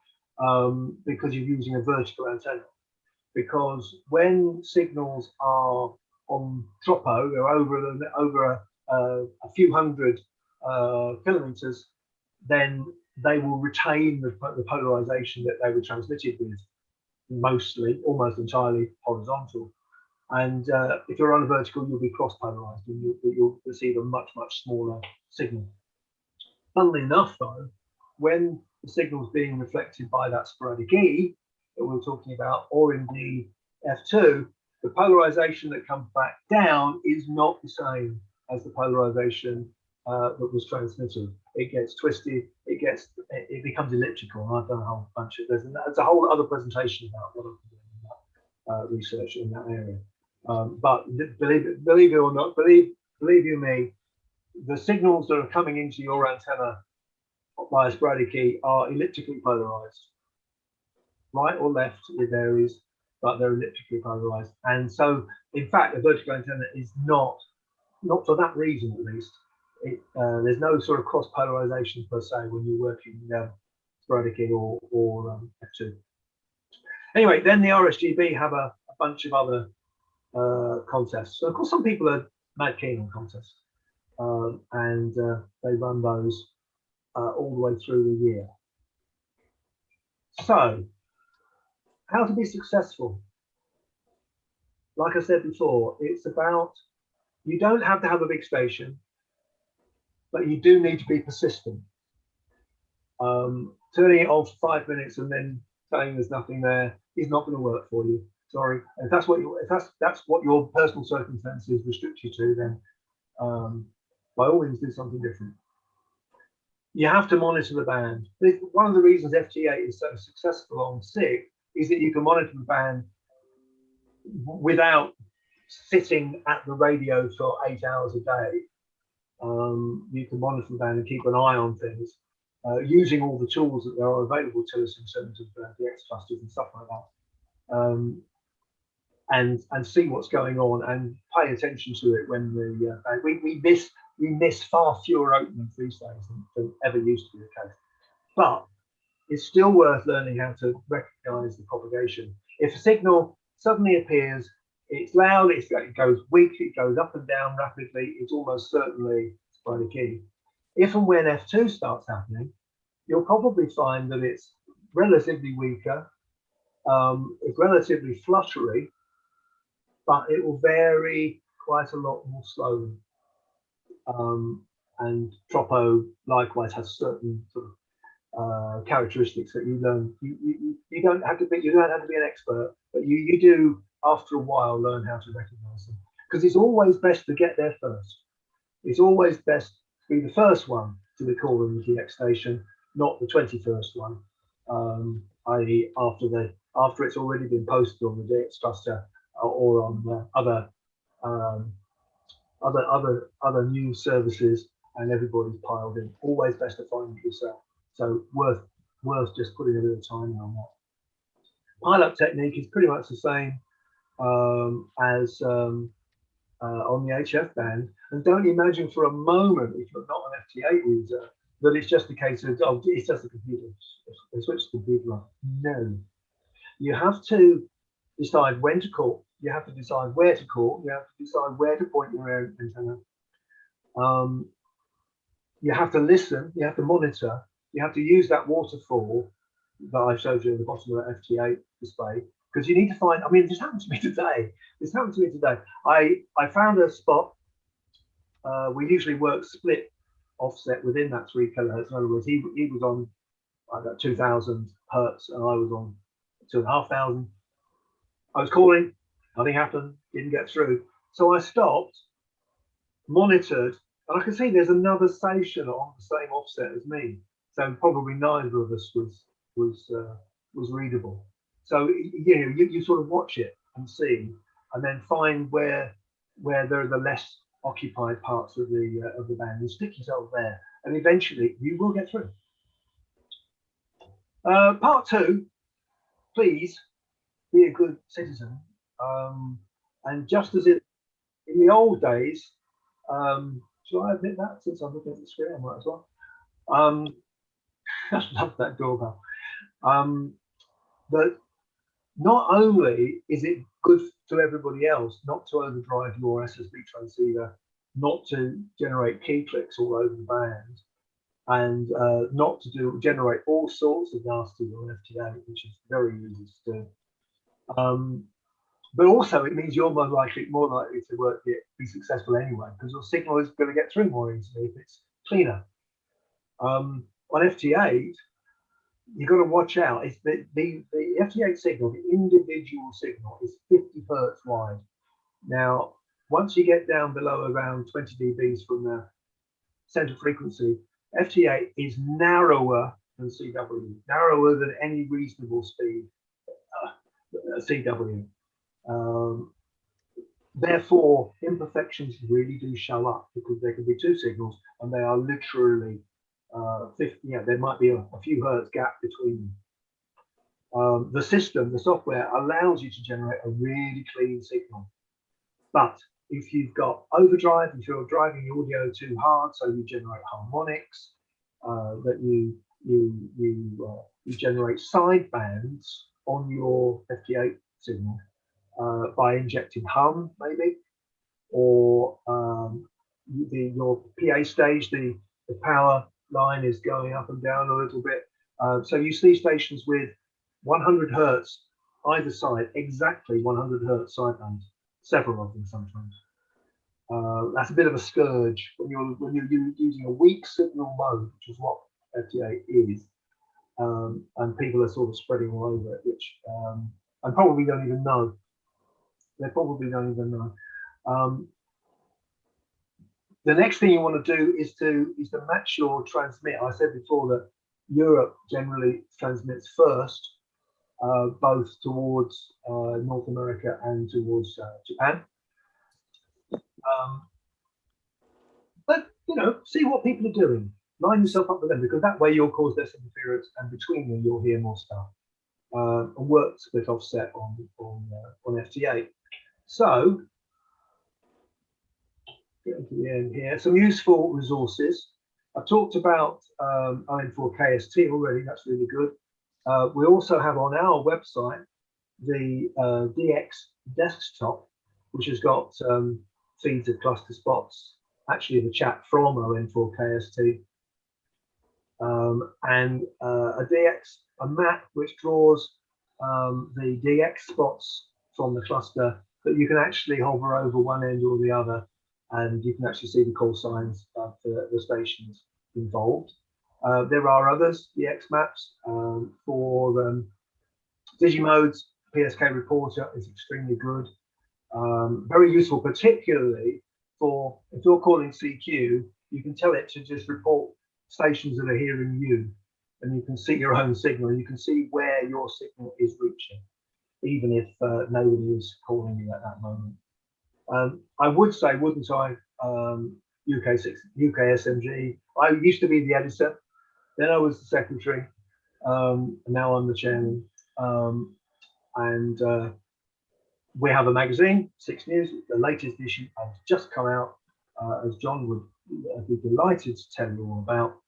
because you're using a vertical antenna. Because when signals are on tropo, they're over a few hundred kilometers, then they will retain the polarization that they were transmitted with, mostly, almost entirely horizontal. And if you're on a vertical, you'll be cross-polarized, and you'll receive a much, much smaller signal. Funnily enough, though, when the signal's being reflected by that sporadic E that we were talking about, or indeed F2, the polarization that comes back down is not the same as the polarization that was transmitted. It gets twisted, it becomes elliptical. And I've done a whole bunch of this, and that's a whole other presentation about what I'm doing in that research in that area. But believe it or not, believe you me, the signals that are coming into your antenna by a sporadic E are elliptically polarized. Right or left, it varies. but they're elliptically polarized. And so, in fact, a vertical antenna is not for that reason, at least. There's no sort of cross polarization per se when you're working sporadically or F2. Anyway, then the RSGB have a bunch of other contests. So of course, some people are mad keen on contests, and they run those all the way through the year. So, how to be successful? Like I said before, it's about, you don't have to have a big station, but you do need to be persistent. Turning it off 5 minutes and then saying there's nothing there is not going to work for you. Sorry. If that's what your personal circumstances restrict you to, then by all means do something different. You have to monitor the band. One of the reasons FT8 is so successful on SIG is that you can monitor the band without sitting at the radio for 8 hours a day. You can monitor the band and keep an eye on things using all the tools that are available to us in terms of DX clusters and stuff like that, and see what's going on and pay attention to it when we miss far fewer opening free stays than ever used to be the case. But it's still worth learning how to recognize the propagation. If a signal suddenly appears, it's loud, it goes weak, it goes up and down rapidly, it's almost certainly sporadic key. If and when F2 starts happening, you'll probably find that it's relatively weaker, it's relatively fluttery, but it will vary quite a lot more slowly. And Tropo likewise has certain sort of characteristics that you learn. You don't have to be an expert, but you do after a while learn how to recognize them, because it's always best to get there first. It's always best to be the first one to be calling the DX station, not the 21st one, i.e. after it's already been posted on the DX cluster or on other news services and everybody's piled in. Always best to find it yourself. So worth just putting a bit of time on that. Pilot technique is pretty much the same as on the HF band. And don't imagine for a moment, if you're not an FT8 user, that it's just a case of, oh, it's just a computer. They switch the computer on. No. You have to decide when to call. You have to decide where to call. You have to decide where to point your antenna. You have to listen. You have to monitor. You have to use that waterfall that I showed you at the bottom of the FT8 display, because you need to find, I mean, this happened to me today. I found a spot. We usually work split offset within that 3 kilohertz. In other words, he was on about 2000 hertz and I was on 2500. I was calling, nothing happened, didn't get through. So I stopped, monitored, and I could see there's another station on the same offset as me. So probably neither of us was readable. So you sort of watch it and see, and then find where there are the less occupied parts of the band and stick yourself there, and eventually you will get through. Part 2, please be a good citizen, and just as in the old days, shall I admit that since I'm looking at the screen, I might as well. I love that doorbell. But not only is it good to everybody else not to overdrive your SSB transceiver, not to generate key clicks all over the band, and not to generate all sorts of nasty on FT8, which is very easy to do. But also it means you're more likely to be successful anyway, because your signal is going to get through more easily if it's cleaner. On FT8, you've got to watch out. It's the FT8 signal, the individual signal, is 50 hertz wide. Now, once you get down below around 20 dBs from the center frequency, FT8 is narrower than CW, narrower than any reasonable speed CW. Therefore, imperfections really do show up, because there can be 2 signals and they are literally 50. There might be a few hertz gap between the system, the software allows you to generate a really clean signal. But if you've got overdrive, if you're driving the audio too hard, so you generate harmonics, that you generate sidebands on your FT8 signal by injecting hum, maybe, or your PA stage, the power line is going up and down a little bit. So you see stations with 100 hertz either side, exactly 100 hertz sidebands, several of them sometimes. That's a bit of a scourge when you're using a weak signal mode, which is what FT8 is, and people are sort of spreading all over it, which and probably don't even know. They probably don't even know. The next thing you want to do is to match your transmit. I said before that Europe generally transmits first, both towards North America and towards Japan. But you know, see what people are doing. Line yourself up with them, because that way you'll cause less interference, and between them you'll hear more stuff. And work split offset on FT8. So getting to the end here, some useful resources. I've talked about IN4KST already. That's really good. We also have on our website the DX desktop, which has got feeds of cluster spots, actually the chat from IN4KST, and a map which draws the DX spots from the cluster that you can actually hover over one end or the other, and you can actually see the call signs of the stations involved. There are others, DX maps for Digimodes. PSK Reporter is extremely good. Very useful, particularly for if you're calling CQ, you can tell it to just report stations that are hearing you, and you can see your own signal. You can see where your signal is reaching, even if nobody is calling you at that moment. I would say, wouldn't I, UK SMG. I used to be the editor, then I was the secretary, and now I'm the chairman. And we have a magazine, Six News. The latest issue has just come out, as John would be delighted to tell you all about.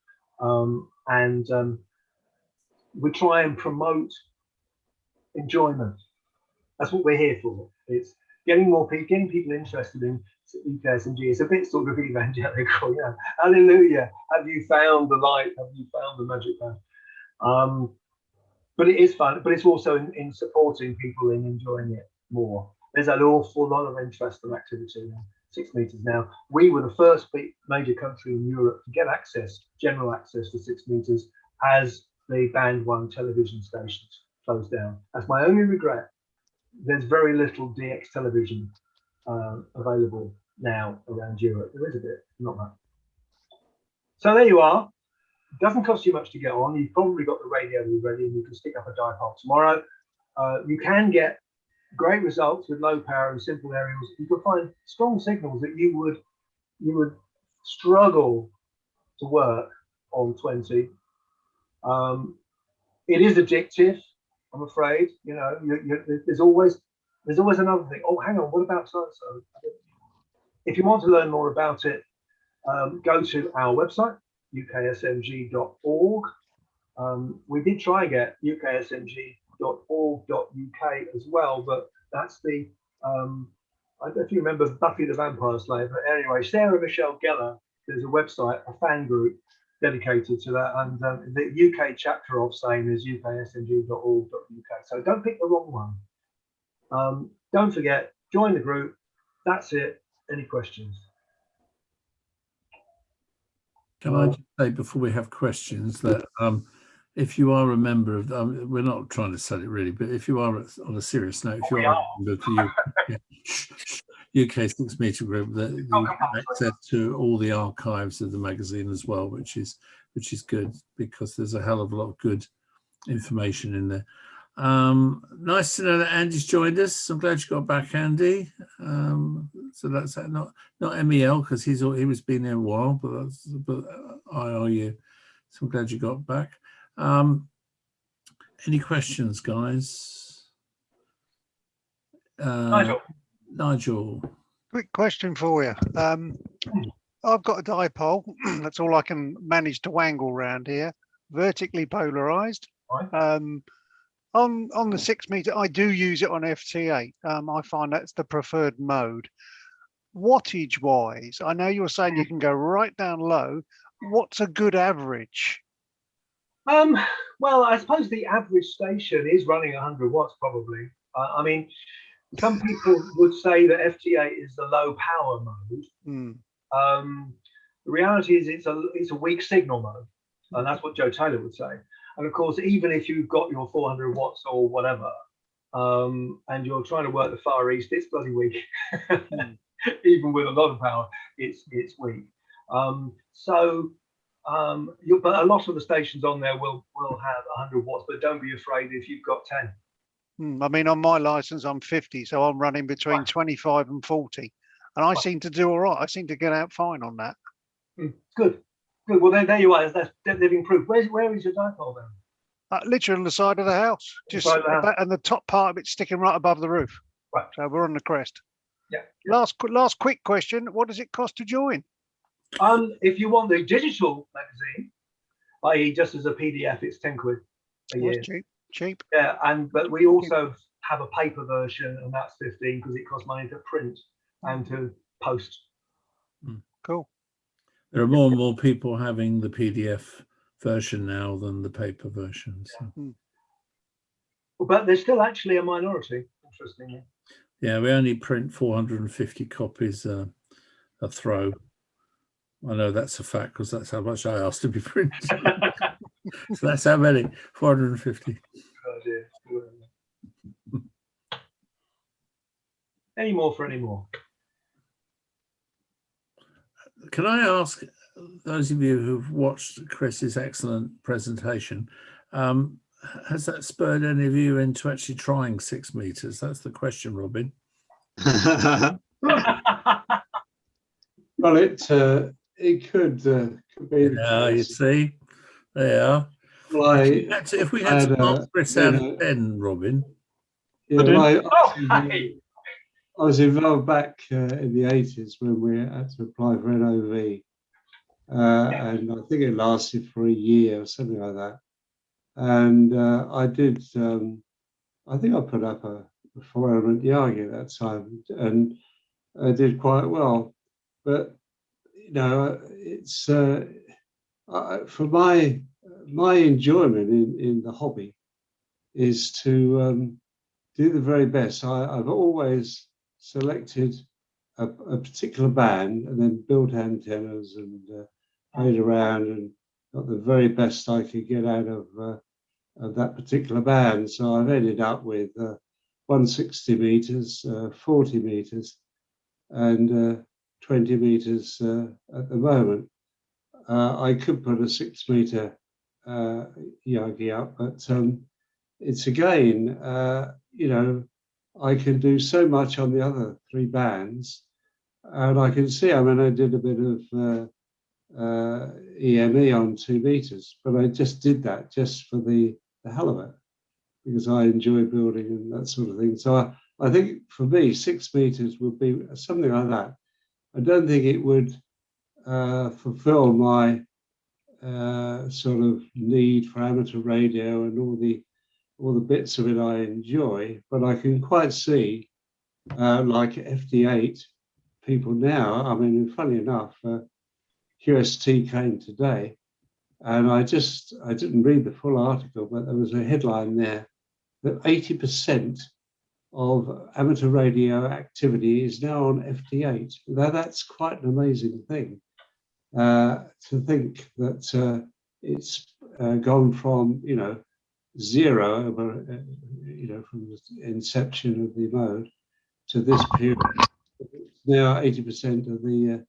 We try and promote enjoyment. That's what we're here for. It's getting people interested in UK SMG. It's a bit sort of evangelical, yeah. Hallelujah! Have you found the light? Have you found the magic band? But it is fun. But it's also in supporting people in enjoying it more. There's an awful lot of interest and activity in 6 meters now. We were the first major country in Europe to get general access to 6 meters, as the Band 1 television stations closed down. That's my only regret. There's very little DX television available now around Europe. There is a bit, not much. So there you are. It doesn't cost you much to get on. You've probably got the radio already, and you can stick up a dipole tomorrow. You can get great results with low power and simple aerials. You can find strong signals that you would struggle to work on 20. It is addictive, I'm afraid. You know, there's always another thing. Oh, hang on, what about so-and-so? If you want to learn more about it, go to our website, uksmg.org. We did try and get uksmg.org.uk as well, but that's the I don't know if you remember Buffy the Vampire Slayer, but anyway, Sarah Michelle Gellar, there's a website, a fan group dedicated to that, and the UK chapter of same is uksmg.org.uk. So don't pick the wrong one. Don't forget, join the group. That's it. Any questions? Can I just say before we have questions that if you are a member of, we're not trying to sell it really, but if you are on a serious note, if you are a member of the UK Six Metre Group, that you get access to all the archives of the magazine as well, which is good, because there's a hell of a lot of good information in there. Nice to know that Andy's joined us. I'm glad you got back, Andy. So that's not MEL, because he was been there a while, but IRU. So I'm glad you got back. Any questions, guys? Nigel. Quick question for you. I've got a dipole. That's all I can manage to wangle around here. Vertically polarized. Right. On the 6 metre, I do use it on FT8. I find that's the preferred mode. Wattage wise, I know you're saying you can go right down low. What's a good average? Well, I suppose the average station is running 100 watts probably. I mean, some people would say that FT8 is the low power mode. The reality is it's a weak signal mode, and that's what Joe Taylor would say. And of course, even if you've got your 400 watts or whatever, and you're trying to work the Far East, it's bloody weak. Even with a lot of power, it's weak. But a lot of the stations on there will have 100 watts, but don't be afraid if you've got 10. I mean, on my license, I'm 50, so I'm running between 25 and 40, and I seem to do all right. I seem to get out fine on that. Good. Well, there you are. That's living proof. Where is your dipole then? Literally on the side of the house, just and the top part of it's sticking right above the roof. Right. So we're on the crest. Yeah. Last quick question: what does it cost to join? If you want the digital magazine, i.e., just as a PDF, it's 10 quid a year. That's cheap. Yeah, but we also have a paper version, and that's 15 because it costs money to print and to post. Cool. There are more and more people having the PDF version now than the paper version. So. But there's still actually a minority, interestingly. Yeah, we only print 450 copies a throw. I know that's a fact because that's how much I asked to be printed. So that's how many, 450. Any more for any more? Can I ask those of you who've watched Chris's excellent presentation, has that spurred any of you into actually trying 6 meters? That's the question, Robin. Well, it could be. Yeah, you see, there. Well, if we had to mark Chris out of 10, Robin. Yeah, I was involved back in the 80s when we had to apply for NOV, and I think it lasted for a year or something like that. And I did. I think I put up a 4-element Yagi at that time, and I did quite well. But you know, it's for my enjoyment in the hobby is to do the very best. I've always selected a particular band and then built antennas and played around and got the very best I could get out of that particular band. So I've ended up with 160 meters, 40 meters, and 20 meters at the moment. I could put a 6 meter Yagi up, but it's again, you know, I can do so much on the other 3 bands, and I can see. I mean, I did a bit of EME on 2 meters, but I just did that just for the hell of it because I enjoy building and that sort of thing. So I think for me, 6 meters would be something like that. I don't think it would fulfill my sort of need for amateur radio and all the bits of it I enjoy, but I can quite see like FD8 people now. I mean, funny enough, QST came today, and I didn't read the full article, but there was a headline there that 80% of amateur radio activity is now on FD8. Now that's quite an amazing thing to think that it's gone from, you know, 0 over, you know, from the inception of the mode to this period. It's now 80% of the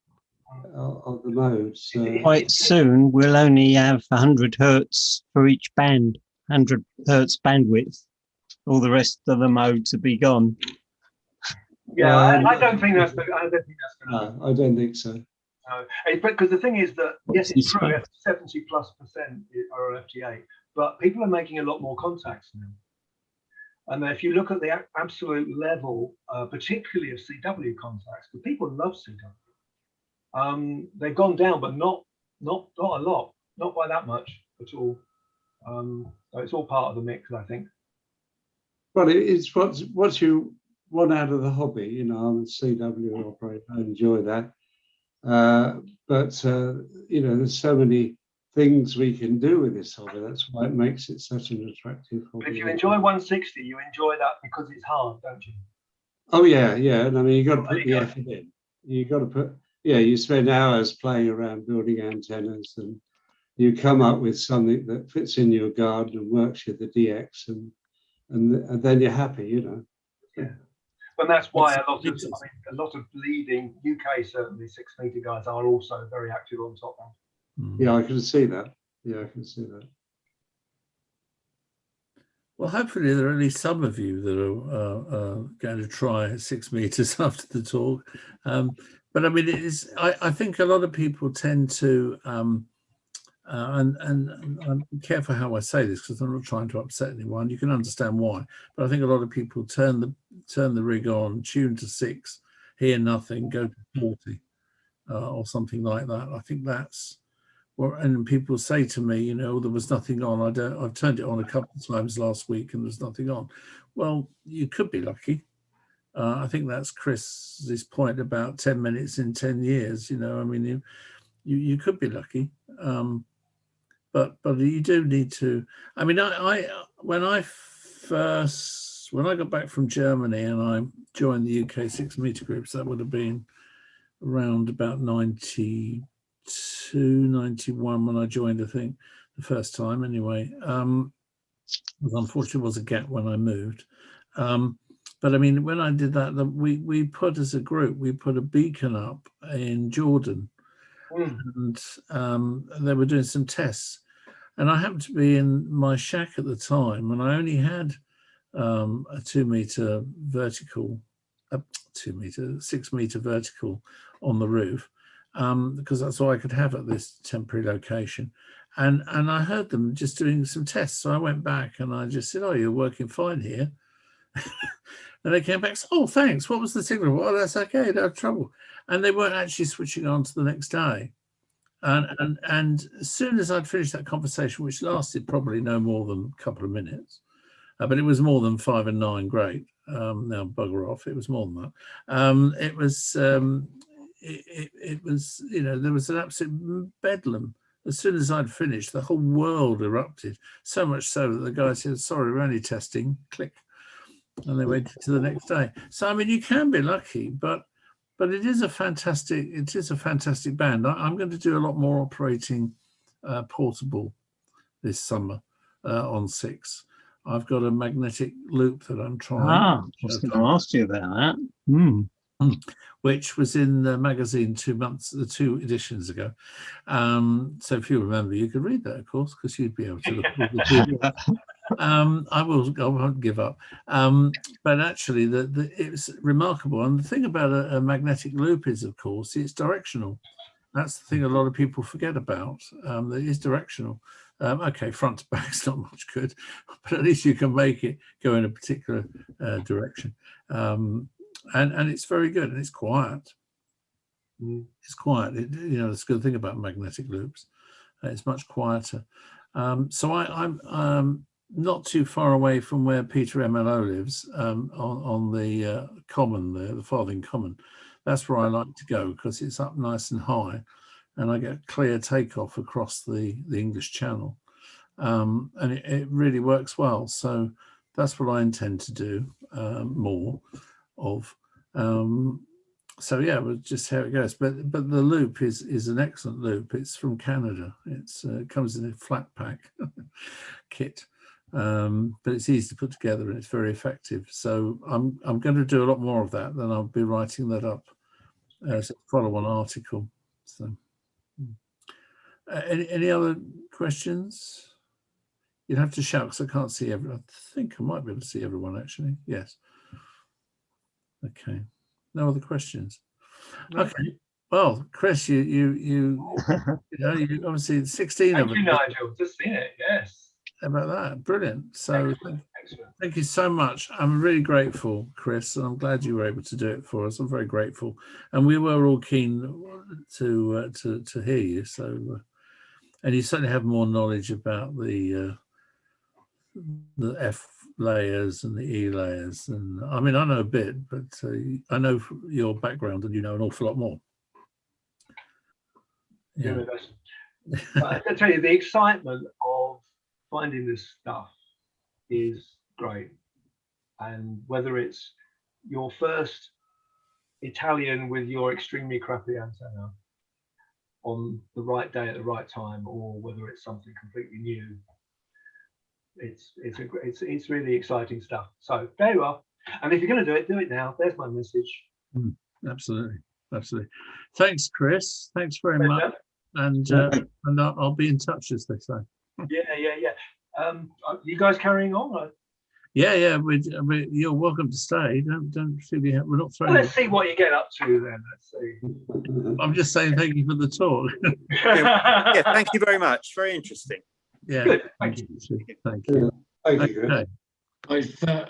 mode. So quite soon we'll only have 100 hertz for each band, 100 hertz bandwidth. All the rest of the modes will be gone. Yeah, I don't think that's. No, I don't think so. No, because the thing is that yes, it's true. 70+% are on FT8, but people are making a lot more contacts now. And if you look at the absolute level, particularly of CW contacts, the people love CW. They've gone down, but not a lot, not by that much at all. So it's all part of the mix, I think. Well, it's what you want out of the hobby. You know, I'm a CW operator. I enjoy that. But you know, there's so many things we can do with this hobby. That's why it makes it such an attractive hobby. But if you enjoy 160, you enjoy that because it's hard, don't you? Oh yeah, yeah. And I mean, you got to put the effort in. You got to put, yeah. You spend hours playing around building antennas, and you come up with something that fits in your garden and works with the DX, and then you're happy, you know. Yeah. And that's why a lot of leading UK, certainly 6 metre guys, are also very active on top band. Yeah, I can see that. Yeah, I can see that. Well, hopefully there are at least some of you that are going to try 6 meters after the talk. But I mean, it is. I think a lot of people tend to, and I'm careful how I say this because I'm not trying to upset anyone. You can understand why, but I think a lot of people turn the rig on, tune to 6, hear nothing, go to 40 or something like that. I think that's. Well, and people say to me, you know, there was nothing on. I've turned it on a couple of times last week and there's nothing on. Well, you could be lucky. I think that's Chris's point about 10 minutes in 10 years. You know, I mean, you could be lucky, but you do need to. I mean, when I got back from Germany and I joined the UK 6 Metre Group, so that would have been around about 92, 91 when I joined, I think, the first time anyway. Unfortunately, was a gap when I moved. But I mean, when I did that, we put as a group, we put a beacon up in Jordan, and they were doing some tests. And I happened to be in my shack at the time, and I only had a 2 metre vertical, 6 metre vertical on the roof. Because that's all I could have at this temporary location. And I heard them just doing some tests. So I went back and I just said, oh, you're working fine here. And they came back, said, oh, thanks. What was the signal? Well, that's okay, no trouble. And they weren't actually switching on to the next day. And as soon as I'd finished that conversation, which lasted probably no more than a couple of minutes, but it was more than 5 and 9, great. Now bugger off, it was more than that. It was, you know, there was an absolute bedlam. As soon as I'd finished, the whole world erupted. So much so that the guy said, sorry, we're only testing, click. And they went to the next day. So, I mean, you can be lucky, but it is a fantastic band. I'm going to do a lot more operating portable this summer on 6. I've got a magnetic loop that I'm trying. I was going to ask you about that. Which was in the magazine 2 editions ago. So if you remember, you could read that, of course, because you'd be able to look at all the I won't give up. But actually, it's remarkable. And the thing about a magnetic loop is, of course, it's directional. That's the thing a lot of people forget about. That it is directional. Okay, front to back's not much good, but at least you can make it go in a particular direction. And it's very good, and it's quiet. It's quiet. You know, it's a good thing about magnetic loops. It's much quieter. So I'm not too far away from where Peter MLO lives, on the common there, the Farthing Common. That's where I like to go because it's up nice and high, and I get clear takeoff across the English Channel, and it really works well. So that's what I intend to do more of. So yeah, we'll just how it goes. But the loop is an excellent loop. It's from Canada. It comes in a flat pack kit, but it's easy to put together and it's very effective. So I'm going to do a lot more of that. Then I'll be writing that up as a follow-on article. So any other questions? You'd have to shout because I can't see everyone. I think I might be able to see everyone actually. Yes. Okay. No other questions. No. Okay. Well, Chris, you know, you obviously 16 Thank of them. you, Nigel. Just seen it. Yes. about that. Brilliant. So Excellent. thank you so much. I'm really grateful, Chris, and I'm glad you were able to do it for us. I'm very grateful, and we were all keen to hear you. So, and you certainly have more knowledge about the F layers and the E layers, and I mean I know a bit, but I know your background, and you know an awful lot more. Yeah. I can tell you, the excitement of finding this stuff is great, and whether it's your first Italian with your extremely crappy antenna on the right day at the right time, or whether it's something completely new, it's really exciting stuff. So there you are. And if you're going to do it now. There's my message. Absolutely. Thanks, Chris. Thanks very much. And I'll be in touch, as they say. Yeah. You guys carrying on? Yeah. You're welcome to stay. Don't feel we're not throwing. Let's see what you get up to then. Let's see. I'm just saying thank you for the talk. Yeah, thank you very much. Very interesting. Yeah. Good. Thank you. Thank you. Thank you. Okay.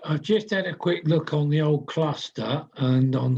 I've just had a quick look on the old cluster, and on